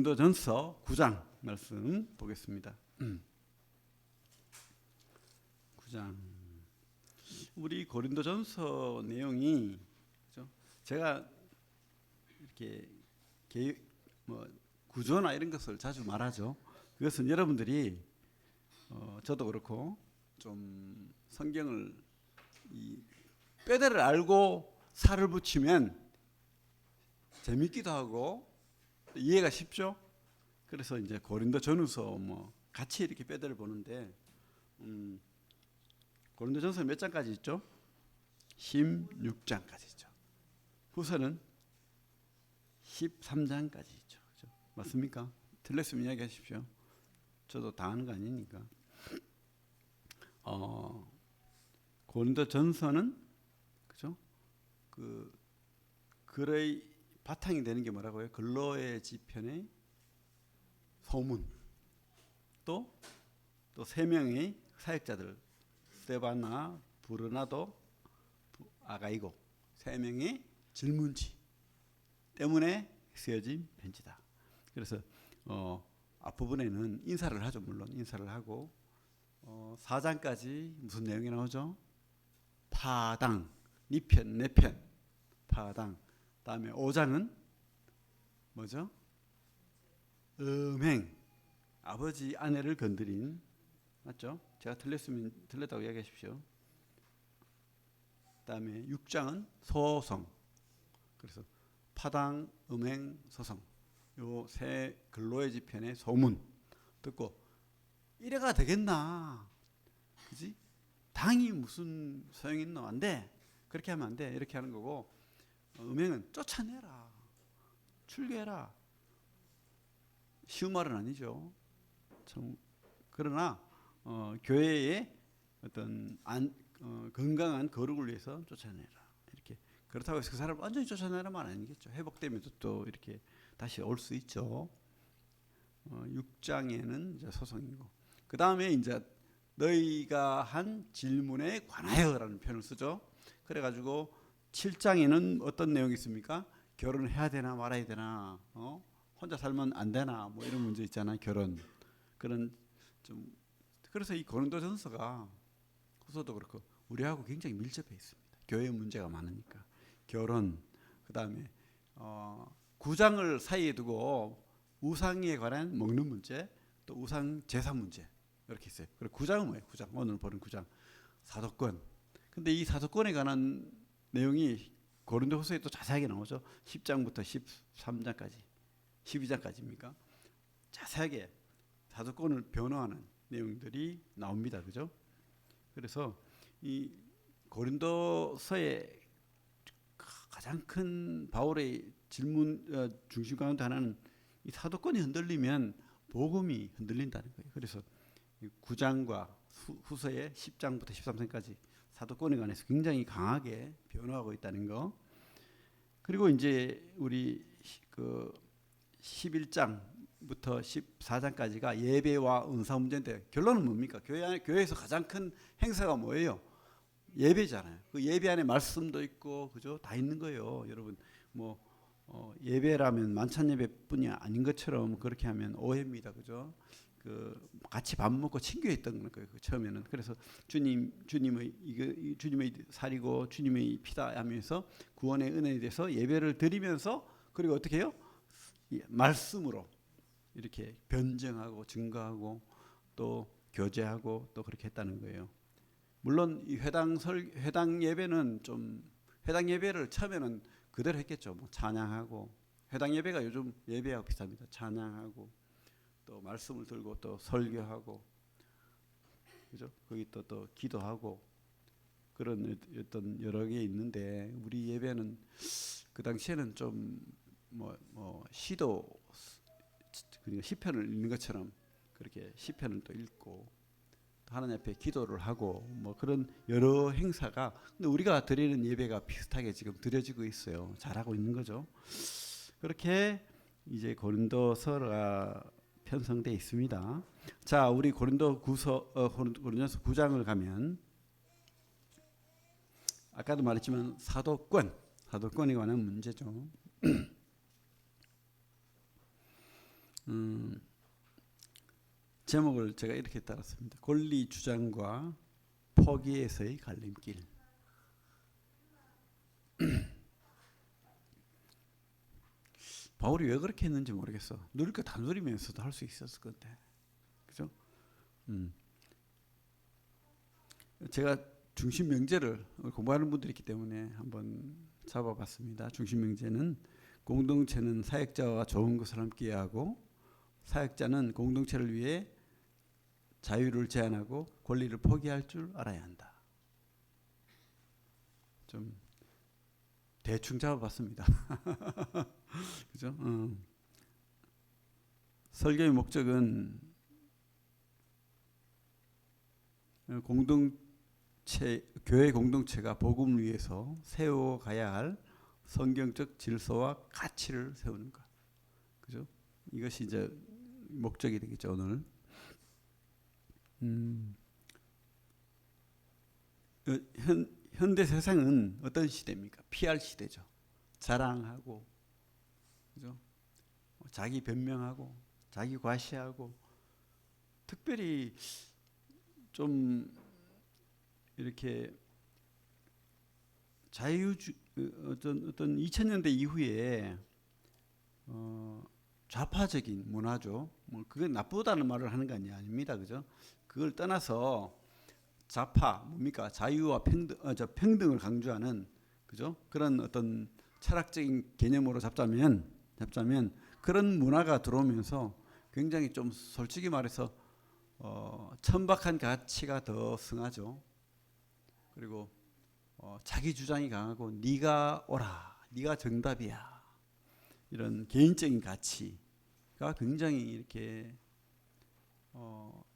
고린도전서 9장 말씀 보겠습니다. 9장. 우리 고린도전서 내용이 그렇죠? 제가 이렇게 구조나 이런 것을 자주 말하죠. 그것은 여러분들이 저도 그렇고 좀 성경을 이 뼈대를 알고 살을 붙이면 재밌기도 하고 이해가 쉽죠. 그래서 이제 고린도전후서 같이 이렇게 뼈대를 보는데 고린도전서 몇 장까지 있죠? 16장까지 있죠. 후서는 13장까지 있죠. 그렇죠? 맞습니까? 틀렸으면 이야기하십시오. 저도 다 아는 거 아니니까. 고린도전서는 그죠? 그 글의 바탕이 되는 게 뭐라고요? 글로의 지편의 소문, 또 세 명의 사역자들 스데바나, 브르나도, 아가이고 세 명의 질문지 때문에 쓰여진 편지다. 그래서 앞부분에는 인사를 하죠. 물론 인사를 하고 4장까지 무슨 내용이 나오죠? 파당, 니편, 내편, 파당. 다음에 5장은 뭐죠? 음행, 아버지 아내를 건드린, 맞죠? 제가 틀렸으면 틀렸다고 이야기하십시오. 다음에 6장은 소송. 그래서 파당, 음행, 소송. 요 세 근로의 지편의 소문 듣고 이래가 되겠나? 그지? 당이 무슨 소용이 있노? 안 돼. 그렇게 하면 안 돼. 이렇게 하는 거고, 음행은 쫓아내라, 출교해라. 쉬운 말은 아니죠. 그러나 교회의 어떤 건강한 거룩을 위해서 쫓아내라. 이렇게 그렇다고 해서 그 사람을 완전히 쫓아내라는 말 아니겠죠. 회복되면서 또 이렇게 다시 올 수 있죠. 6장에는 이제 소송이고, 그 다음에 이제 너희가 한 질문에 관하여라는 표현을 쓰죠. 그래가지고 7장에는 어떤 내용이 있습니까? 결혼을 해야 되나 말아야 되나, 혼자 살면 안 되나, 뭐 이런 문제 있잖아요. 결혼. 그런 좀, 그래서 이 고린도전서가 후서도 그렇고 우리하고 굉장히 밀접해 있습니다. 교회 문제가 많으니까. 결혼, 그 다음에 9장을 사이에 두고 우상에 관한 먹는 문제, 또 우상 제사 문제 이렇게 있어요. 그리고 9장은 뭐예요? 9장, 오늘 보는 9장 사도권. 근데 이 사도권에 관한 내용이 고린도후서에 또 자세하게 나오죠. 10장부터 13장까지, 12장까지입니까? 자세하게 사도권을 변호하는 내용들이 나옵니다. 그죠? 그래서 이 고린도서의 가장 큰 바울의 질문 중심 가운데 하나는 이 사도권이 흔들리면 복음이 흔들린다는 거예요. 그래서 9장과 후서의 10장부터 13장까지 사도권에 관해서 굉장히 강하게 변호하고 있다는 거. 그리고 이제 우리 그 11장부터 14장까지가 예배와 은사 문제인데, 결론은 뭡니까? 교회에서 가장 큰 행사가 뭐예요? 예배잖아요. 그 예배 안에 말씀도 있고, 그죠? 다 있는 거예요. 여러분, 예배라면 만찬 예배뿐이 아닌 것처럼 그렇게 하면 오해입니다. 그죠? 같이 밥 먹고 친교했던 거예요. 처음에는. 그래서 주님의 살이고 주님의 피다 하면서 구원의 은혜에 대해서 예배를 드리면서, 그리고 어떻게 해요? 말씀으로 이렇게 변증하고 증거하고 또 교제하고 또 그렇게 했다는 거예요. 물론 이 회당 예배는 회당 예배를 처음에는 그대로 했겠죠. 찬양하고, 회당 예배가 요즘 예배하고 비슷합니다. 찬양하고 또 말씀을 들고 또 설교하고, 그죠? 거기 또 기도하고 그런 어떤 여러 개 있는데, 우리 예배는 그 당시에는 좀 시도, 그러니까 시편을 읽는 것처럼 그렇게 시편을 또 읽고 또 하나님 앞에 기도를 하고 그런 여러 행사가, 근데 우리가 드리는 예배가 비슷하게 지금 드려지고 있어요. 잘하고 있는 거죠. 그렇게 이제 고린도서가 편성되어 있습니다. 자, 우리 고린도전서 9장을 가면 아까도 말했지만 사도권에 관한 문제죠. 음, 제목을 제가 이렇게 따랐습니다. 권리 주장과 포기에서의 갈림길. 바울이 왜 그렇게 했는지 모르겠어. 누릴 거 다 누리면서도 할 수 있었을 건데, 그죠? 음. 제가 중심 명제를 공부하는 분들이 있기 때문에 한번 잡아봤습니다. 중심 명제는 공동체는 사역자와 좋은 것을 함께하고 사역자는 공동체를 위해 자유를 제한하고 권리를 포기할 줄 알아야 한다. 좀 대충 잡아봤습니다. 그죠? 설교의 목적은 교회 공동체가 복음을 위해서 세워가야 할 성경적 질서와 가치를 세우는 것. 그죠? 이것이 이제 목적이 되겠죠, 오늘. 현대 세상은 어떤 시대입니까? PR 시대죠. 자랑하고, 그죠? 자기 변명하고, 자기 과시하고, 특별히 좀 이렇게 어떤 2000년대 이후에 좌파적인 문화죠. 뭐 그게 나쁘다는 말을 하는 거 아닙니다, 그죠? 그걸 떠나서 좌파 뭡니까? 자유와 평등을 강조하는, 그죠? 그런 어떤 철학적인 개념으로 잡자면 그런 문화가 들어오면서 굉장히 좀 솔직히 말해서 천박한 가치가 더 승하죠. 그리고 자기 주장이 강하고 네가 옳아, 네가 정답이야, 이런 개인적인 가치가 굉장히 이렇게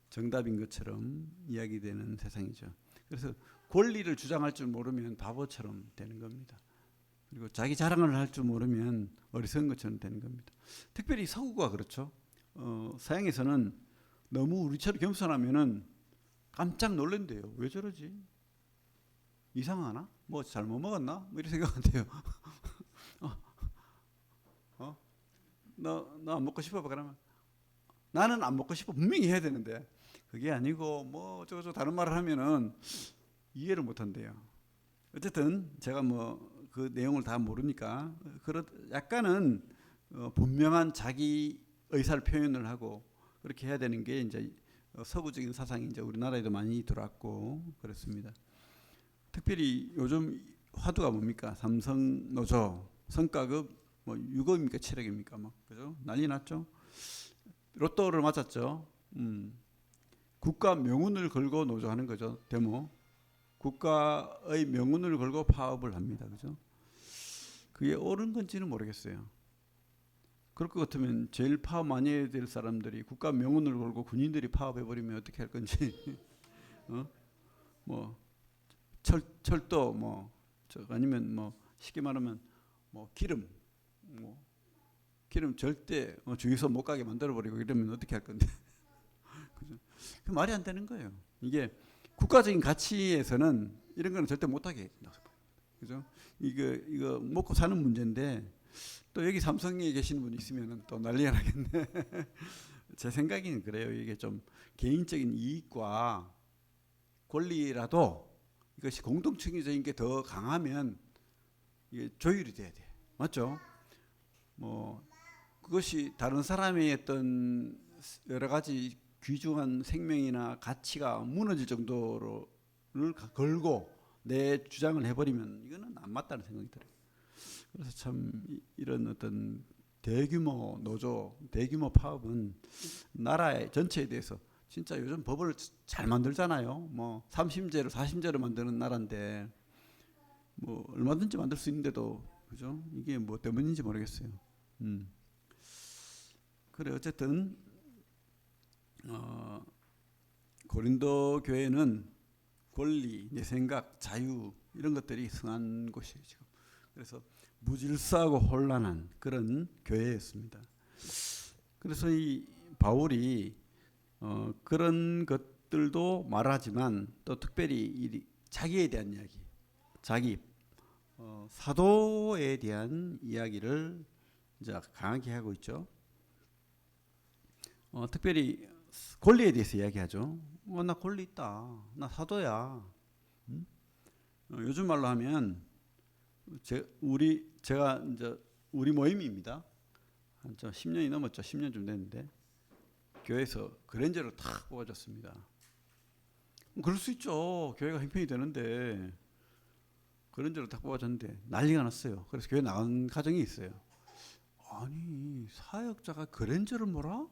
정답인 것처럼 이야기되는 세상이죠. 그래서 권리를 주장할 줄 모르면 바보처럼 되는 겁니다. 그리고 자기 자랑을 할 줄 모르면 어리석은 것처럼 되는 겁니다. 특별히 서구가 그렇죠. 서양에서는 너무 우리처럼 겸손하면은 깜짝 놀란대요. 왜 저러지? 이상하나? 뭐 잘못 먹었나? 뭐 이런 생각한대요. 너 안 먹고 싶어? 그러면 나는 안 먹고 싶어 분명히 해야 되는데 그게 아니고 뭐 저거 다른 말을 하면은 이해를 못 한대요. 어쨌든 제가 뭐 그 내용을 다 모르니까 약간은 분명한 자기 의사를 표현을 하고 그렇게 해야 되는 게 이제 서구적인 사상이 이제 우리나라에도 많이 들어왔고 그렇습니다. 특별히 요즘 화두가 뭡니까? 삼성 노조, 성과급, 뭐 유급입니까? 체력입니까? 뭐 그죠? 난리 났죠. 로또를 맞았죠. 국가 명운을 걸고 노조하는 거죠. 데모. 국가의 명운을 걸고 파업을 합니다. 그죠? 그게 옳은 건지는 모르겠어요. 그럴 것 같으면 제일 파업 많이 해야 될 사람들이 국가 명운을 걸고 군인들이 파업해버리면 어떻게 할 건지. 뭐 철도 뭐 아니면 뭐 쉽게 말하면 뭐 기름 절대 주유소 못 가게 만들어 버리고 이러면 어떻게 할 건데. 그죠? 그 말이 안 되는 거예요. 이게 국가적인 가치에서는 이런 거는 절대 못 하게 된다고. 그죠? 이거 먹고 사는 문제인데 또 여기 삼성에 계시는 분이 있으면 또 난리가 나겠네. 제 생각에는 그래요. 이게 좀 개인적인 이익과 권리라도 이것이 공동체적인 게 더 강하면 이게 조율이 돼야 돼. 맞죠? 뭐 그것이 다른 사람의 어떤 여러 가지 귀중한 생명이나 가치가 무너질 정도를 걸고 내 주장을 해버리면 이거는 안 맞다는 생각이 들어요. 그래서 참 이런 어떤 대규모 노조, 대규모 파업은 나라 전체에 대해서 진짜 요즘 법을 잘 만들잖아요. 뭐 3심제로 4심제로 만드는 나라인데 뭐 얼마든지 만들 수 있는데도 그죠? 이게 뭐 때문인지 모르겠어요. 그래 어쨌든 고린도 교회는 권리, 내 생각, 자유 이런 것들이 승한 곳이에요 지금. 그래서 무질서하고 혼란한 그런 교회였습니다. 그래서 이 바울이 그런 것들도 말하지만 또 특별히 자기에 대한 이야기, 자기 사도에 대한 이야기를 이제 강하게 하고 있죠. 특별히 권리에 대해서 이야기하죠. 나 권리 있다. 나 사도야. 요즘 말로 하면 제가 이제 우리 모임입니다. 한 10년이 넘었죠. 10년 좀 됐는데 교회에서 그랜저를 탁 뽑아줬습니다. 그럴 수 있죠. 교회가 형편이 되는데 그랜저를 탁 뽑아줬는데 난리가 났어요. 그래서 교회 나간 가정이 있어요. 아니 사역자가 그랜저를 몰아?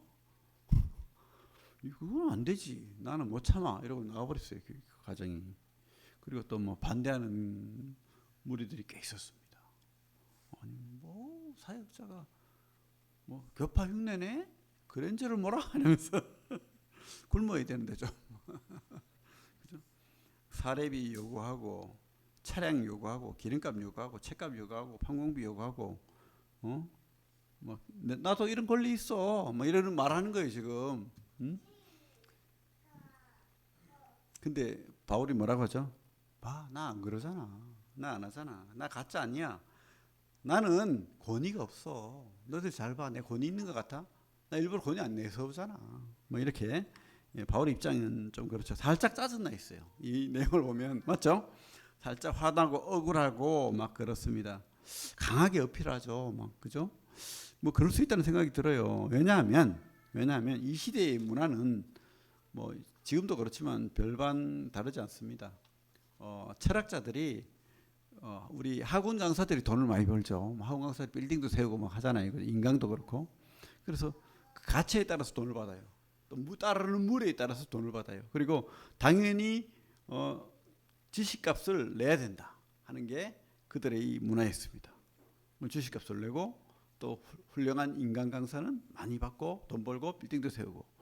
그건 안 되지. 나는 못 참아. 이러고 나가버렸어요. 그 가정이. 그리고 또 뭐 반대하는 무리들이 꽤 있었습니다. 아니 뭐 사역자가 뭐 교파 흉내내? 그랜저를 뭐라 하면서 굶어야 되는데 좀 그죠? 사례비 요구하고 차량 요구하고 기름값 요구하고 책값 요구하고 판공비 요구하고 뭐 나도 이런 권리 있어 뭐 이러는 말하는 거예요 지금. 근데 바울이 뭐라고 하죠? 봐, 나 안 그러잖아. 나 안 하잖아. 나 가짜 아니야. 나는 권위가 없어. 너들 잘 봐. 내 권위 있는 것 같아? 나 일부러 권위 안 내세우잖아. 뭐 이렇게 바울의 입장은 좀 그렇죠. 살짝 짜증나 있어요. 이 내용을 보면 맞죠? 살짝 화나고 억울하고 막 그렇습니다. 강하게 어필하죠. 막 그죠? 뭐 그럴 수 있다는 생각이 들어요. 왜냐하면 이 시대의 문화는 뭐 지금도 그렇지만 별반 다르지 않습니다. 철학자들이 우리 학원 강사들이 돈을 많이 벌죠. 학원 강사들이 빌딩도 세우고 막 하잖아요. 인강도 그렇고. 그래서 그 가치에 따라서 돈을 받아요. 또 따르는 물에 따라서 돈을 받아요. 그리고 당연히 지식값을 내야 된다 하는 게 그들의 문화였습니다. 지식값을 내고 또 훌륭한 인강 강사는 많이 받고 돈 벌고 빌딩도 세우고.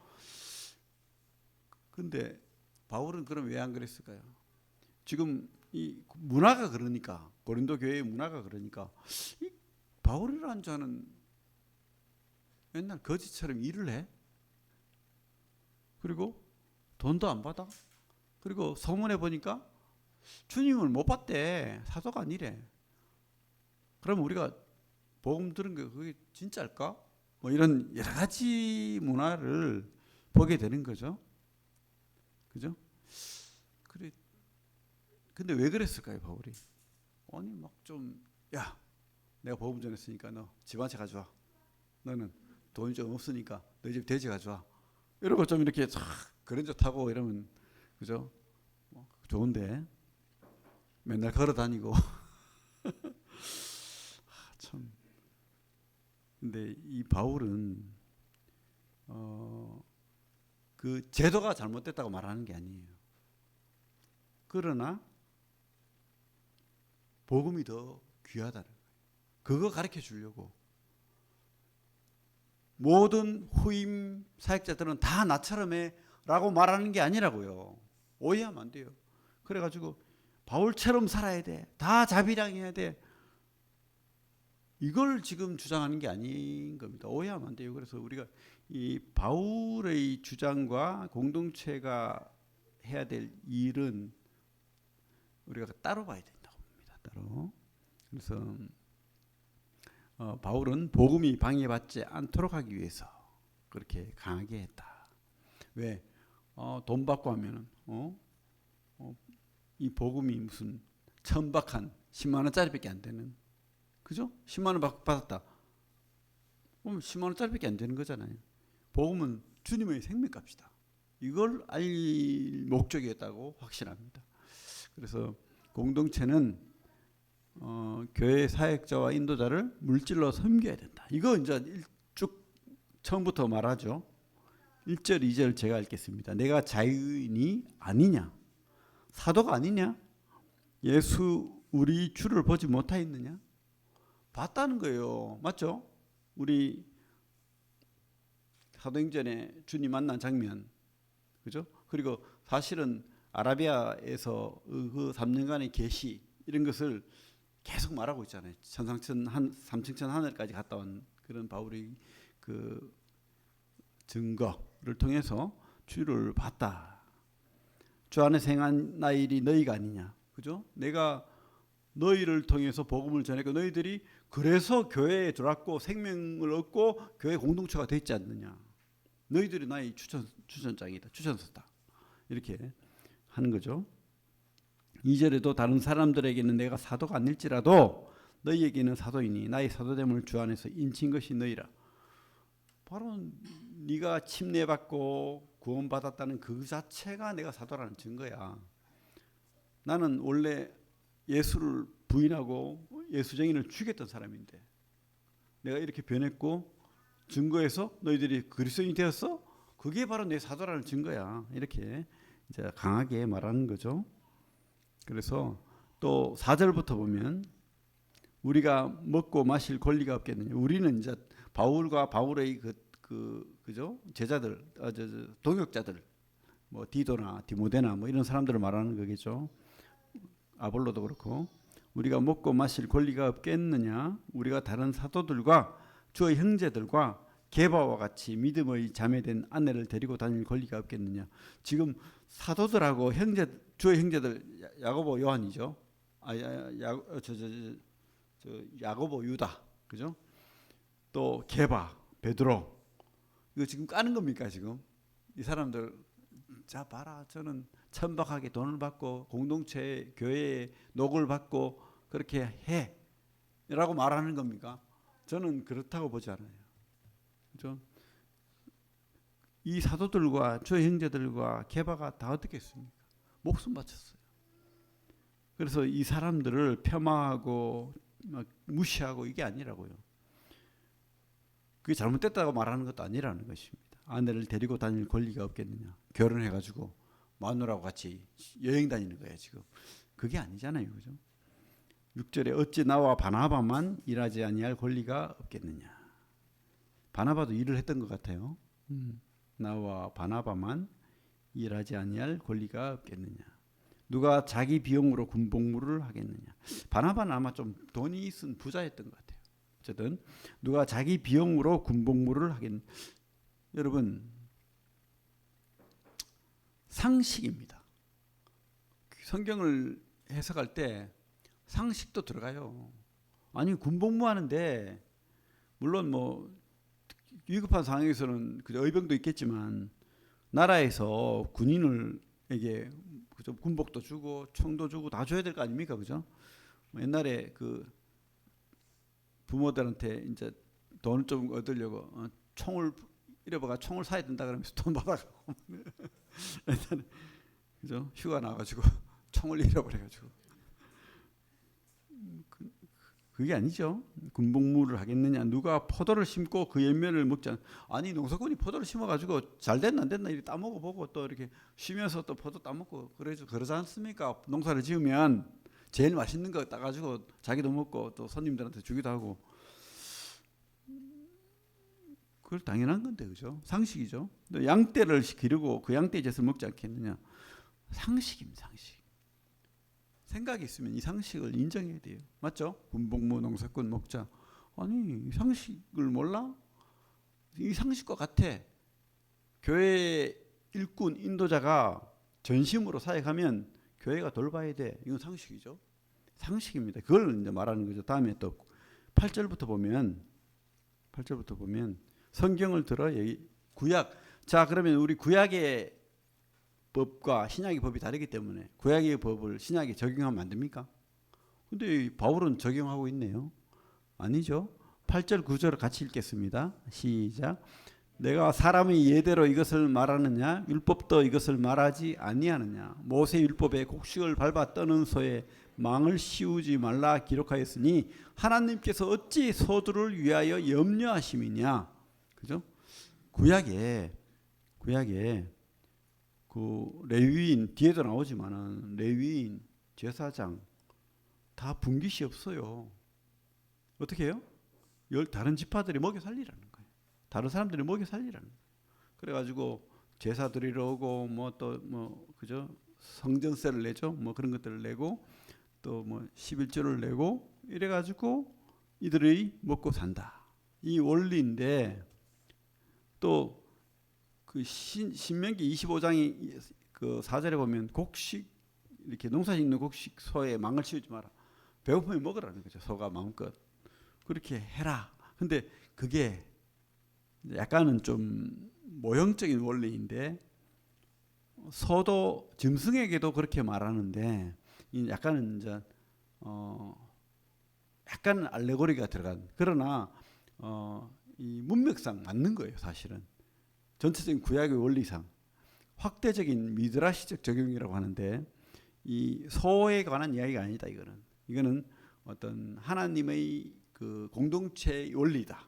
근데 바울은 그럼 왜 안 그랬을까요? 지금 이 문화가 그러니까 고린도 교회의 문화가 그러니까 이 바울이라는 자는 맨날 거지처럼 일을 해. 그리고 돈도 안 받아. 그리고 서문에 보니까 주님을 못 봤대. 사도가 아니래. 그럼 우리가 복음 들은 게 그게 진짜일까? 뭐 이런 여러 가지 문화를 보게 되는 거죠. 그죠? 그래. 근데 왜 그랬을까요, 바울이? 아니 막 좀 야, 내가 복음 전했으니까 너 집 한 채 가져와. 너는 돈이 좀 없으니까 너희 집 돼지 가져와. 이러고 좀 이렇게 싹 그랜저 타고 이러면 그죠? 좋은데 맨날 걸어 다니고 참. 근데 이 바울은 그 제도가 잘못됐다고 말하는 게 아니에요. 그러나 복음이 더 귀하다는 거예요. 그거 가르쳐 주려고 모든 후임 사역자들은 다 나처럼 해라고 말하는 게 아니라고요. 오해하면 안 돼요. 그래가지고 바울처럼 살아야 돼. 다 자비량해야 돼. 이걸 지금 주장하는 게 아닌 겁니다. 오해하면 안 돼요. 그래서 우리가 이 바울의 주장과 공동체가 해야 될 일은 우리가 따로 봐야 된다고 봅니다. 따로. 그래서 바울은 복음이 방해받지 않도록 하기 위해서 그렇게 강하게 했다. 왜? 돈 받고 하면은 이 복음이 무슨 천박한 10만 원짜리밖에 안 되는, 그죠? 10만 원 받았다. 그럼 10만 원짜리밖에 안 되는 거잖아요. 복음은 주님의 생명값이다. 이걸 알 목적이었다고 확신합니다. 그래서 공동체는 교회 사역자와 인도자를 물질로 섬겨야 된다. 이거 이제 쭉 처음부터 말하죠. 1절, 2절 제가 읽겠습니다. 내가 자유인이 아니냐? 사도가 아니냐? 예수 우리 주를 보지 못하였느냐? 봤다는 거예요. 맞죠? 우리 사도행전에 주님 만난 장면, 그죠? 그리고 사실은 아라비아에서 그 3년간의 계시 이런 것을 계속 말하고 있잖아요. 천상천 3층천 하늘까지 갔다 온 그런 바울의 그 증거를 통해서 주를 봤다. 주 안에서 행한 나 일이 너희가 아니냐, 그죠? 내가 너희를 통해서 복음을 전했고 너희들이 그래서 교회에 들어왔고 생명을 얻고 교회 공동체가 됐지 않느냐. 너희들이 나의 추천장이다. 추천서다. 이렇게 하는 거죠. 2절에도 다른 사람들에게는 내가 사도가 아닐지라도 너희에게는 사도이니 나의 사도됨을 주 안에서 인친 것이 너희라. 바로 네가 침례받고 구원받았다는 그 자체가 내가 사도라는 증거야. 나는 원래 예수를 부인하고 예수 증인을 죽였던 사람인데 내가 이렇게 변했고 증거해서 너희들이 그리스도인이 되었어? 그게 바로 내 사도라는 증거야. 이렇게 이제 강하게 말하는 거죠. 그래서 또 4절부터 보면 우리가 먹고 마실 권리가 없겠느냐. 우리는 이제 바울과 바울의 그죠? 제자들, 동역자들, 뭐 디도나 디모데나 뭐 이런 사람들을 말하는 거겠죠. 아볼로도 그렇고 우리가 먹고 마실 권리가 없겠느냐. 우리가 다른 사도들과 주의 형제들과 게바와 같이 믿음의 자매된 아내를 데리고 다닐 권리가 없겠느냐. 지금 사도들하고 주의 형제들 야고보 요한이죠. 야고보 유다, 그죠? 또 게바 베드로 이거 지금 까는 겁니까 지금? 이 사람들 자 봐라 저는 천박하게 돈을 받고 공동체 교회에 녹을 받고 그렇게 해라고 말하는 겁니까? 저는 그렇다고 보지 않아요. 그죠? 이 사도들과 주의 형제들과 게바가 다 어떻게 했습니까? 목숨 바쳤어요. 그래서 이 사람들을 폄하하고 막 무시하고 이게 아니라고요. 그게 잘못됐다고 말하는 것도 아니라는 것입니다. 아내를 데리고 다닐 권리가 없겠느냐. 결혼해가지고 마누라하고 같이 여행 다니는 거예요 지금. 그게 아니잖아요, 그죠? 6절에 어찌 나와 바나바만 일하지 아니할 권리가 없겠느냐. 바나바도 일을 했던 것 같아요. 나와 바나바만 일하지 아니할 권리가 없겠느냐. 누가 자기 비용으로 군복무를 하겠느냐. 바나바는 아마 좀 돈이 있은 부자였던 것 같아요. 어쨌든 누가 자기 비용으로 군복무를 하겠느냐. 여러분 상식입니다. 성경을 해석할 때 상식도 들어가요. 아니 군복무 하는데 물론 뭐 위급한 상황에서는 의병도 있겠지만 나라에서 군인을에게 군복도 주고 총도 주고 다 줘야 될 거 아닙니까, 그죠? 옛날에 그 부모들한테 이제 돈을 좀 얻으려고 총을 잃어버가 총을 사야 된다 그러면서 돈 받아가고 옛날에 그죠? 휴가 나가지고 총을 잃어버려가지고 그게 아니죠. 군복무를 하겠느냐. 누가 포도를 심고 그 열매를 먹지 아니 농사꾼이 포도를 심어가지고 잘 됐나 안 됐나 이렇게 따먹어보고 또 이렇게 쉬면서 또 포도 따먹고 그러지 않습니까? 농사를 지으면 제일 맛있는 거 따가지고 자기도 먹고 또 손님들한테 주기도 하고 그걸 당연한 건데 그죠? 상식이죠. 또 양떼를 기르고 그 양떼 젖을 먹지 않겠느냐. 상식입니다. 상식. 생각이 있으면 이 상식을 인정해야 돼요. 맞죠? 군복무 농사꾼 먹자. 아니 이 상식을 몰라? 이 상식과 같아. 교회 일꾼 인도자가 전심으로 사역하면 교회가 돌봐야 돼. 이건 상식이죠. 상식입니다. 그걸 이제 말하는 거죠. 다음에 또 8절부터 보면 성경을 들어 구약. 자 그러면 우리 구약의 법과 신약의 법이 다르기 때문에 구약의 법을 신약에 적용하면 안 됩니까? 근데 바울은 적용하고 있네요. 아니죠. 8절 9절을 같이 읽겠습니다. 시작. 내가 사람의 예대로 이것을 말하느냐 율법도 이것을 말하지 아니하느냐. 모세 율법에 곡식을 밟아 떠는 소에 망을 씌우지 말라 기록하였으니 하나님께서 어찌 소들을 위하여 염려하심이냐. 그죠? 구약에 그 레위인 뒤에도 나오지만은 레위인 제사장 다 분깃이 없어요. 어떻게 해요? 다른 지파들이 먹여 살리라는 거예요. 다른 사람들이 먹여 살리라는 거예요. 그래가지고 제사 드리러 오고 뭐 또 뭐 그죠? 성전세를 내죠. 뭐 그런 것들을 내고 또 뭐 11조를 내고 이래가지고 이들이 먹고 산다. 이 원리인데 또 그 신명기 25장이 그 4절에 보면 곡식 이렇게 농사 짓는 곡식 소에 망을 씌우지 마라. 배고프면 먹으라는 거죠. 소가 마음껏 그렇게 해라. 근데 그게 약간은 좀 모형적인 원리인데 소도 짐승에게도 그렇게 말하는데 약간은 이제 약간 알레고리가 들어간, 그러나 이 문맥상 맞는 거예요. 사실은 전체적인 구약의 원리상 확대적인 미드라시적 적용이라고 하는데 이 소에 관한 이야기가 아니다. 이거는 어떤 하나님의 그 공동체의 원리다.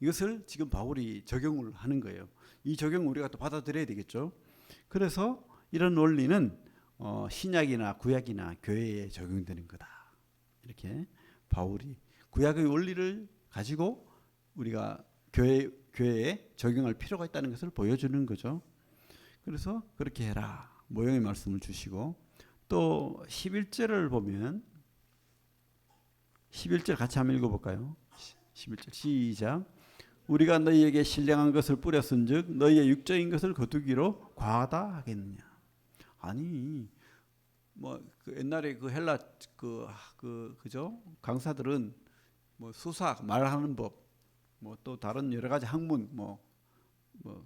이것을 지금 바울이 적용을 하는 거예요. 이 적용을 우리가 또 받아들여야 되겠죠. 그래서 이런 원리는 신약이나 구약이나 교회에 적용되는 거다. 이렇게 바울이 구약의 원리를 가지고 우리가 교회에 적용할 필요가 있다는 것을 보여주는 거죠. 그래서 그렇게 해라. 모형의 말씀을 주시고 또 11절을 보면 11절 같이 한번 읽어볼까요? 11절 시작. 우리가 너희에게 신령한 것을 뿌렸은즉 너희의 육적인 것을 거두기로 과하다 하겠느냐. 아니 그 옛날에 그 헬라 그죠 강사들은 뭐 수학 말하는 법, 뭐 또 다른 여러 가지 학문,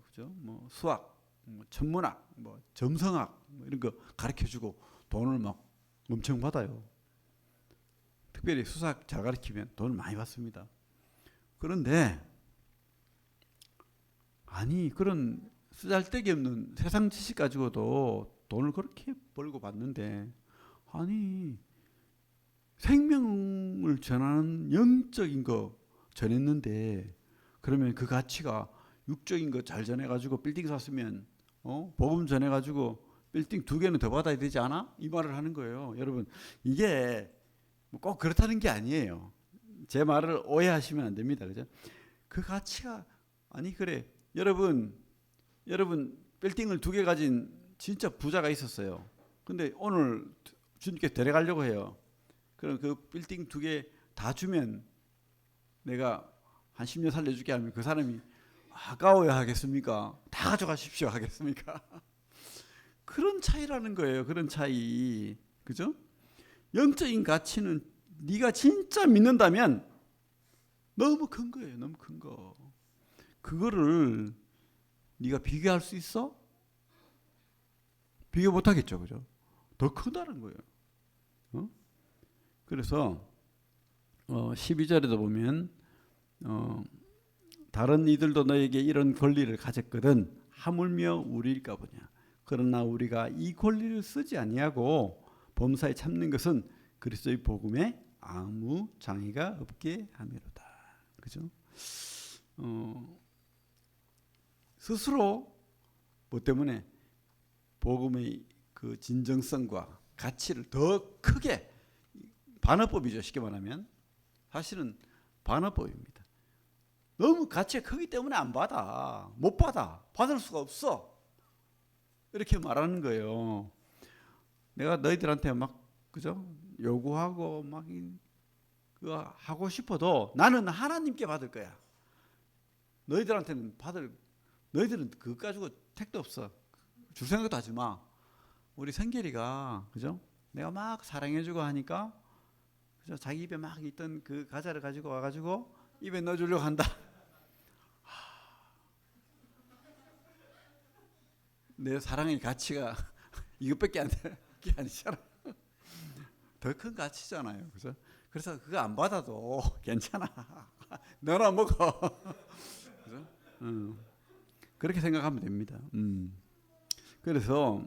그죠 뭐 수학, 뭐 천문학, 뭐 점성학 이런 거 가르쳐주고 돈을 막 엄청 받아요. 특별히 수학 잘 가르치면 돈을 많이 받습니다. 그런데 아니 그런 쓰잘데기 없는 세상 지식 가지고도 돈을 그렇게 벌고 받는데, 아니 생명을 전하는 영적인 거 전했는데 그러면 그 가치가 육적인 거 잘 전해가지고 빌딩 샀으면 복음 전해가지고 빌딩 2개는 더 받아야 되지 않아? 이 말을 하는 거예요. 여러분 이게 꼭 그렇다는 게 아니에요. 제 말을 오해하시면 안 됩니다. 그죠? 그 가치가 아니 그래 여러분 빌딩을 2개 가진 진짜 부자가 있었어요. 근데 오늘 주님께 데려가려고 해요. 그럼 그 빌딩 2개 다 주면 내가 한 10년 살려줄게 하면 그 사람이 아까워야 하겠습니까? 다 가져가십시오 하겠습니까? 그런 차이라는 거예요. 그런 차이. 그죠? 영적인 가치는 네가 진짜 믿는다면 너무 큰 거예요. 너무 큰 거. 그거를 네가 비교할 수 있어? 비교 못 하겠죠. 그죠? 더 크다는 거예요. 그래서 12절에도 보면 다른 이들도 너에게 이런 권리를 가졌거든 하물며 우리일까 보냐. 그러나 우리가 이 권리를 쓰지 아니하고 범사에 참는 것은 그리스도의 복음에 아무 장애가 없게 함이로다. 그죠? 스스로 뭐 때문에 복음의 그 진정성과 가치를 더 크게, 반어법이죠. 쉽게 말하면 사실은 반어법입니다. 너무 가치가 크기 때문에 안 받아. 못 받아. 받을 수가 없어. 이렇게 말하는 거예요. 내가 너희들한테 막 그죠? 요구하고 막 그거 하고 싶어도 나는 하나님께 받을 거야. 너희들한테는 너희들은 그거 가지고 택도 없어. 줄 생각도 하지 마. 우리 성결이가 그죠? 내가 막 사랑해주고 하니까 그죠? 자기 입에 막 있던 그 과자를 가지고 와가지고 입에 넣어주려고 한다. 내 사랑의 가치가 이것밖에 안 돼. 게 아니잖아. 더 큰 가치잖아요. 그죠? 그래서 그거 안 받아도 괜찮아. 너나 먹어. 그죠? 그렇게 생각하면 됩니다. 그래서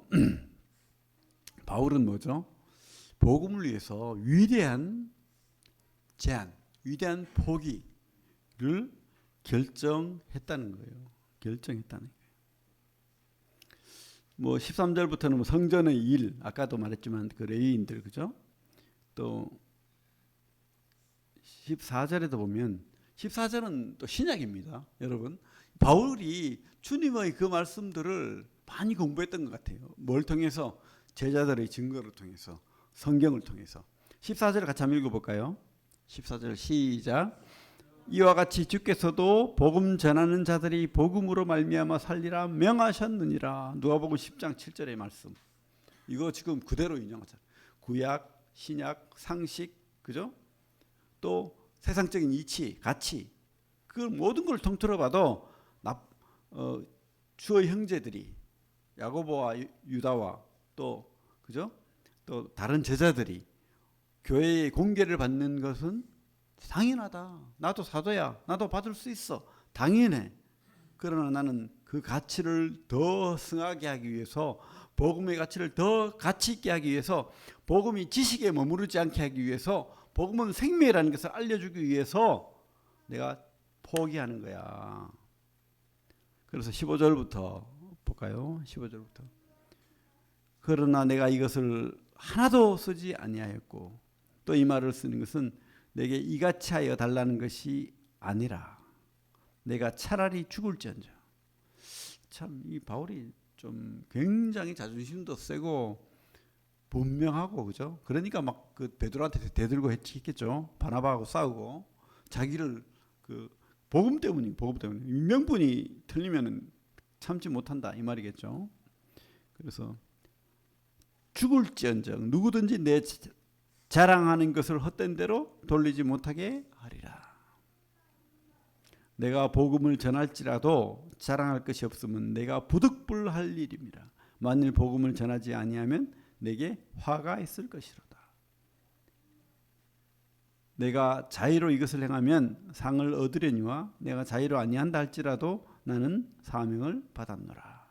바울은 뭐죠? 복음을 위해서 위대한 제안, 위대한 포기를 결정했다는 거예요. 결정했다는 거예요. 뭐 13절부터는 뭐 성전의 일, 아까도 말했지만 그 레위인들, 그죠? 또 14절에도 보면 14절은 또 신약입니다. 여러분 바울이 주님의 그 말씀들을 많이 공부했던 것 같아요. 뭘 통해서? 제자들의 증거를 통해서, 성경을 통해서. 14절을 같이 한번 읽어볼까요? 14절 시작. 이와 같이 주께서도 복음 전하는 자들이 복음으로 말미암아 살리라 명하셨느니라. 누가복음 10장 7절의 말씀. 이거 지금 그대로 인용하잖아요. 구약, 신약, 상식, 그죠? 또 세상적인 이치, 가치, 그 모든 걸 통틀어 봐도 주의 형제들이 야고보와 유다와 또 그죠? 또 다른 제자들이 교회의 공개를 받는 것은 당연하다. 나도 사도야. 나도 받을 수 있어. 당연해. 그러나 나는 그 가치를 더 승하게 하기 위해서, 복음의 가치를 더 가치 있게 하기 위해서, 복음이 지식에 머무르지 않게 하기 위해서, 복음은 생명이라는 것을 알려주기 위해서 내가 포기하는 거야. 그래서 15절부터 볼까요? 15절부터. 그러나 내가 이것을 하나도 쓰지 아니하였고, 또 이 말을 쓰는 것은 내게 이같이 하여 달라는 것이 아니라 내가 차라리 죽을지언정. 참 이 바울이 좀 굉장히 자존심도 세고 분명하고, 그죠? 그러니까 막 그 베드로한테 대들고 했겠죠. 바나바하고 싸우고, 자기를 그 복음 때문에 명분이 틀리면은 참지 못한다 이 말이겠죠. 그래서 죽을지언정 누구든지 내 자랑하는 것을 헛된 대로 돌리지 못하게 하리라. 내가 복음을 전할지라도 자랑할 것이 없으면 내가 부득불할 일입니다. 만일 복음을 전하지 아니하면 내게 화가 있을 것이로다. 내가 자의로 이것을 행하면 상을 얻으려니와 내가 자의로 아니한다 할지라도 나는 사명을 받았노라.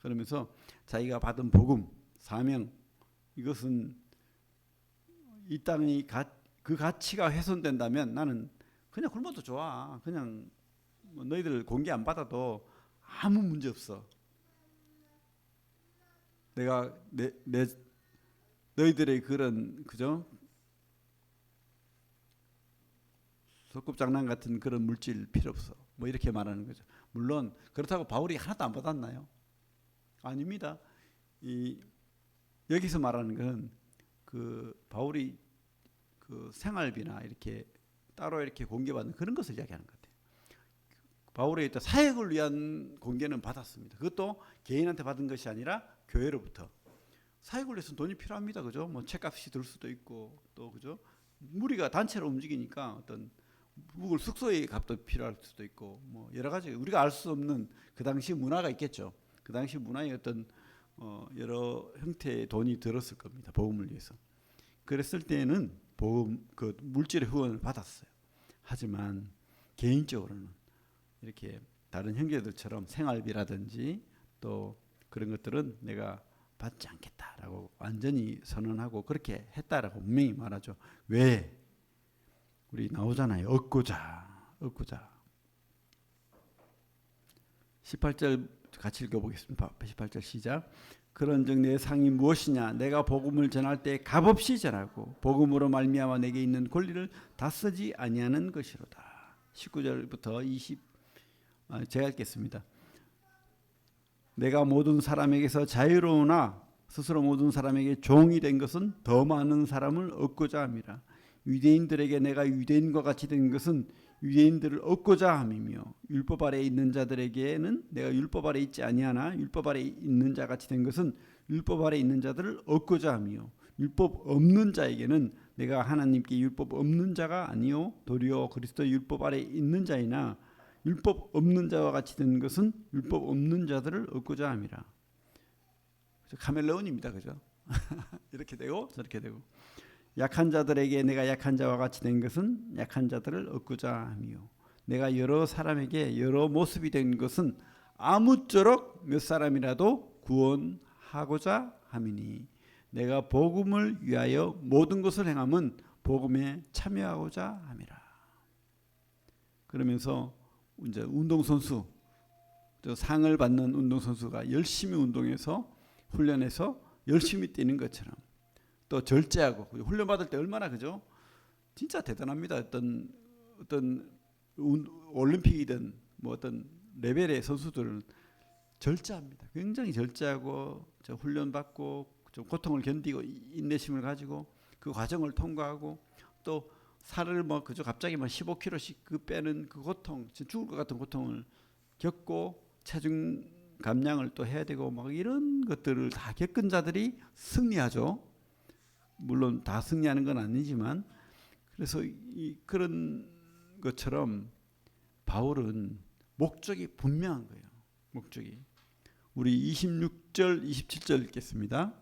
그러면서 자기가 받은 복음, 사명, 이것은 이 땅이 그 가치가 훼손된다면 나는 그냥 굶어도 좋아. 그냥 너희들 공개 안 받아도 아무 문제 없어. 내가 너희들의 그런 그죠? 소꿉장난 같은 그런 물질 필요 없어. 뭐 이렇게 말하는 거죠. 물론 그렇다고 바울이 하나도 안 받았나요? 아닙니다. 여기서 말하는 건 그 바울이 그 생활비나 이렇게 따로 이렇게 공개받는 그런 것을 이야기하는 것 같아요. 바울의 사역을 위한 공개는 받았습니다. 그것도 개인한테 받은 것이 아니라 교회로부터. 사역을 위해서 돈이 필요합니다. 그죠? 뭐 책값이 들 수도 있고 또 그죠? 무리가 단체로 움직이니까 어떤 묵을 숙소의 값도 필요할 수도 있고 뭐 여러 가지 우리가 알 수 없는 그 당시 문화가 있겠죠. 그 당시 문화의 어떤 여러 형태의 돈이 들었을 겁니다. 복음을 위해서. 그랬을 때는 복음 그 물질의 후원을 받았어요. 하지만 개인적으로는 이렇게 다른 형제들처럼 생활비라든지 또 그런 것들은 내가 받지 않겠다라고 완전히 선언하고 그렇게 했다라고 분명히 말하죠. 왜? 우리 나오잖아요. 얻고자. 18절 같이 읽어보겠습니다. 18절 시작. 그런즉 내 상이 무엇이냐? 내가 복음을 전할 때 값없이 전하고 복음으로 말미암아 내게 있는 권리를 다 쓰지 아니하는 것이로다. 19절부터 20 제가 읽겠습니다. 내가 모든 사람에게서 자유로우나 스스로 모든 사람에게 종이 된 것은 더 많은 사람을 얻고자 함이라. 유대인들에게 내가 유대인과 같이 된 것은 유대인들을 얻고자 함이며 율법 아래에 있는 자들에게는 내가 율법 아래에 있지 아니하나 율법 아래에 있는 자 같이 된 것은 율법 아래에 있는 자들을 얻고자 함이요 율법 없는 자에게는 내가 하나님께 율법 없는 자가 아니요 도리어 그리스도 율법 아래에 있는 자이나 율법 없는 자와 같이 된 것은 율법 없는 자들을 얻고자 함이라. 카멜레온입니다. 그죠? 이렇게 되고 저렇게 되고 약한 자들에게 내가 약한 자와 같이 된 것은 약한 자들을 얻고자 함이요 내가 여러 사람에게 여러 모습이 된 것은 아무쪼록 몇 사람이라도 구원하고자 함이니 내가 복음을 위하여 모든 것을 행함은 복음에 참여하고자 함이라. 그러면서 이제 운동선수 상을 받는 운동선수가 열심히 운동해서 훈련해서 열심히 뛰는 것처럼 또 절제하고 훈련 받을 때 얼마나 그죠? 진짜 대단합니다. 어떤 올림픽이든 뭐 어떤 레벨의 선수들은 절제합니다. 굉장히 절제하고 훈련 받고 좀 고통을 견디고 인내심을 가지고 그 과정을 통과하고 또 살을 뭐 그저 갑자기 막 15kg씩 그 빼는 그 고통, 죽을 것 같은 고통을 겪고 체중 감량을 또 해야 되고 막 이런 것들을 다 겪은 자들이 승리하죠. 물론 다 승리하는 건 아니지만 그래서 그런 것처럼 바울은 목적이 분명한 거예요. 목적이. 우리 26절 27절 읽겠습니다.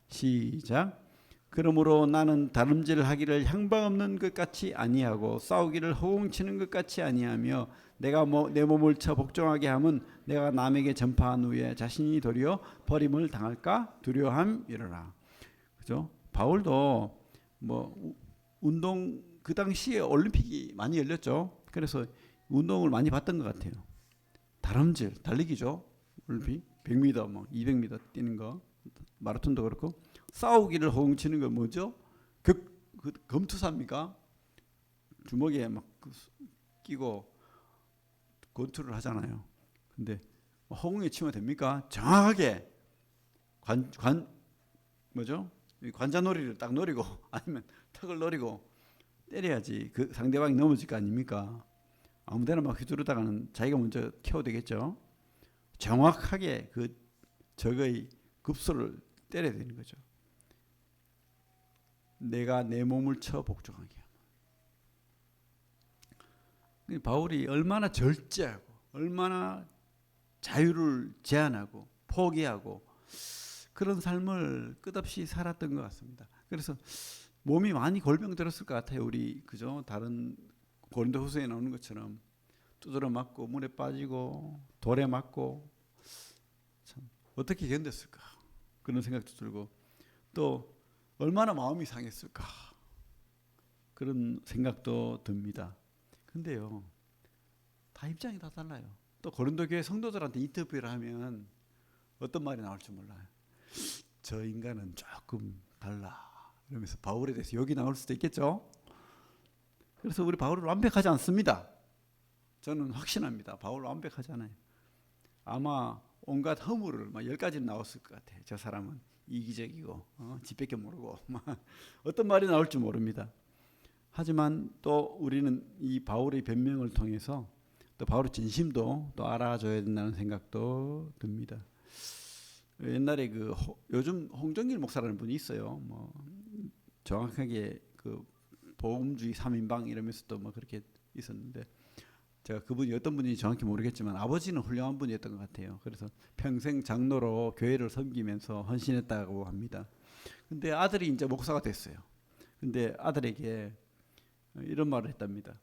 시작. 그러므로 나는 다름질 하기를 향방 없는 것 같이 아니하고 싸우기를 허공치는 것 같이 아니하며 내가 내 몸을 쳐 복종하게 함은 내가 남에게 전파한 후에 자신이 도리어 버림을 당할까 두려움이로라. 그죠? 바울도 뭐 운동 그 당시에 올림픽이 많이 열렸죠. 그래서 운동을 많이 봤던 것 같아요. 다름질, 달리기죠. 올림픽 100m, 뭐 200m 뛰는 거, 마라톤도 그렇고 싸우기를 허공치는 건 뭐죠? 검투사입니까? 주먹에 막 끼고 권투를 하잖아요. 근데 허공에 치면 됩니까? 정확하게 뭐죠? 관자놀이를 딱 노리고 아니면 턱을 노리고 때려야지 그 상대방이 넘어질 거 아닙니까? 아무데나 막 휘두르다가는 자기가 먼저 KO 되겠죠. 정확하게 그 적의 급소를 때려야 되는 거죠. 내가 내 몸을 쳐 복종하게 하면. 바울이 얼마나 절제하고 얼마나 자유를 제한하고 포기하고 그런 삶을 끝없이 살았던 것 같습니다. 그래서 몸이 많이 골병들었을 것 같아요. 우리 그죠? 다른 고린도후서에 나오는 것처럼 두드러 맞고 물에 빠지고 돌에 맞고 참 어떻게 견뎠을까 그런 생각도 들고 또 얼마나 마음이 상했을까 그런 생각도 듭니다. 근데요, 다 입장이 다 달라요. 또 고린도 교회 성도들한테 인터뷰를 하면 어떤 말이 나올지 몰라요. 저 인간은 조금 달라 이러면서 바울에 대해서 욕이 나올 수도 있겠죠. 그래서 우리 바울은 완벽하지 않습니다. 저는 확신합니다. 바울 완벽하지 않아요. 아마 온갖 허물을 막 10가지는 나왔을 것 같아요. 저 사람은 이기적이고 지밖에 모르고 어떤 말이 나올지 모릅니다. 하지만 또 우리는 이 바울의 변명을 통해서 또 바울의 진심도 또 알아줘야 된다는 생각도 듭니다. 옛날에 그 요즘 홍정길 목사라는 분이 있어요. 뭐 정확하게 그 복음주의 3인방 이러면서도 뭐 그렇게 있었는데 제가 그분이 어떤 분인지 정확히 모르겠지만 아버지는 훌륭한 분이었던 것 같아요. 그래서 평생 장로로 교회를 섬기면서 헌신했다고 합니다. 근데 아들이 이제 목사가 됐어요. 근데 아들에게 이런 말을 했답니다.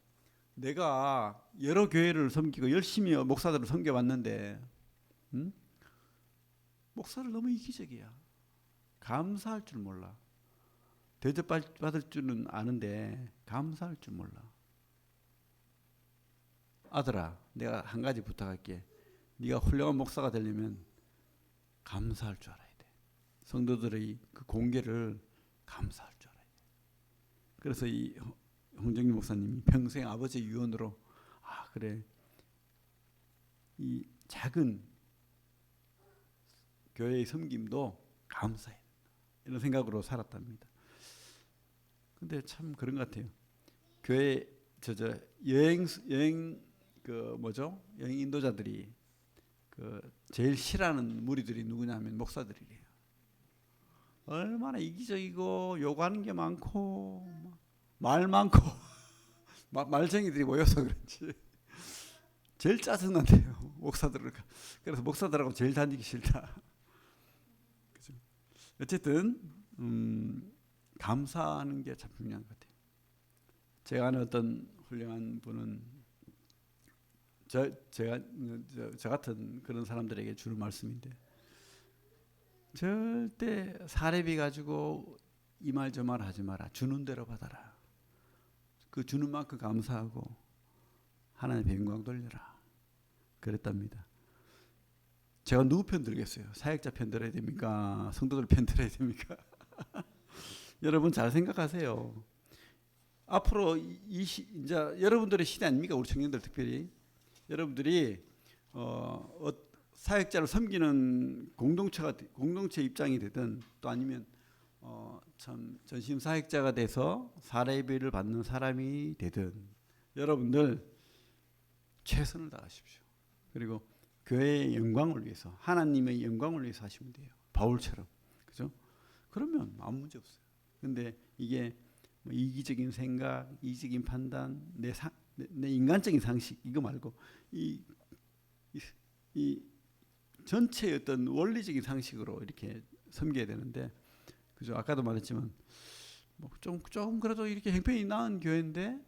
내가 여러 교회를 섬기고 열심히 목사들을 섬겨왔는데 목사를 너무 이기적이야. 감사할 줄 몰라. 대접받을 줄은 아는데 감사할 줄 몰라. 아들아, 내가 한 가지 부탁할게. 네가 훌륭한 목사가 되려면 감사할 줄 알아야 돼. 성도들의 그 공개를 감사할 줄 알아야 돼. 그래서 이 홍정기 목사님이 평생 아버지의 유언으로 그래, 이 작은 교회의 섬김도 감사해 이런 생각으로 살았답니다. 근데 참 그런 것 같아요. 교회 여행 그 뭐죠? 여행 인도자들이 그 제일 싫어하는 무리들이 누구냐면 목사들이래요. 얼마나 이기적이고 요구하는 게 많고 말 많고 말쟁이들이 모여서 그런지 제일 짜증난대요. 목사들을. 그래서 목사들하고 제일 다니기 싫다. 그죠? 어쨌든 감사하는 게 참 중요한 것 같아요. 제가 아는 어떤 훌륭한 분은 저 같은 그런 사람들에게 주는 말씀인데 절대 사례비 가지고 이 말 저 말 하지 마라. 주는 대로 받아라. 그 주는 만큼 감사하고 하나님의 영광 돌려라. 그랬답니다. 제가 누구 편 들겠어요? 사역자 편 들어야 됩니까? 성도들 편 들어야 됩니까? 여러분 잘 생각하세요. 앞으로 이제 여러분들의 시대 아닙니까? 우리 청년들 특별히 여러분들이 사역자를 섬기는 공동체 입장이 되든 또 아니면 참 전심 사역자가 돼서 사례비를 받는 사람이 되든 여러분들 최선을 다하십시오. 그리고 교회의 영광을 위해서 하나님의 영광을 위해서 하시면 돼요. 바울처럼 그죠? 그러면 아무 문제 없어요. 근데 이게 뭐 이기적인 생각, 이기적인 판단, 내 인간적인 상식 이거 말고 이 전체의 어떤 원리적인 상식으로 이렇게 섬겨야 되는데, 그죠? 아까도 말했지만 좀 그래도 이렇게 형편이 나은 교회인데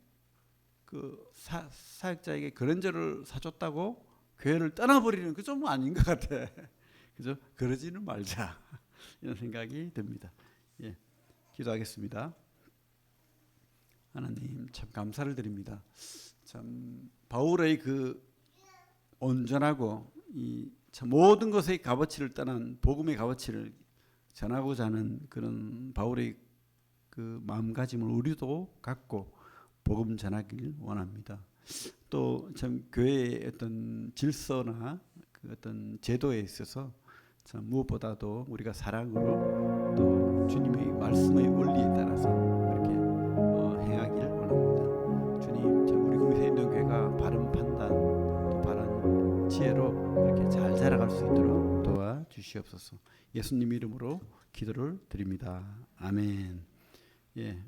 그 사역자에게 그런저를 사줬다고 교회를 떠나버리는 그 좀 아닌 것 같아. 그죠? 그러지는 말자 이런 생각이 듭니다. 예, 기도하겠습니다. 하나님 참 감사를 드립니다. 참 바울의 그 온전하고 이 참 모든 것의 값어치를 떠난 복음의 값어치를 전하고자 하는 그런 바울의 그 마음가짐을 우리도 갖고 복음 전하길 원합니다. 또 참 교회의 어떤 질서나 그 어떤 제도에 있어서 참 무엇보다도 우리가 사랑으로 또 주님의 말씀의 원리에 따라서 그렇게 행하길 원합니다. 주님, 참 우리 구미새 있는 교회가 바른 판단 또 바른 지혜로 이렇게 잘 자라갈 수 있도록 도와주시옵소서. 예수님 이름으로 기도를 드립니다. 아멘. 예.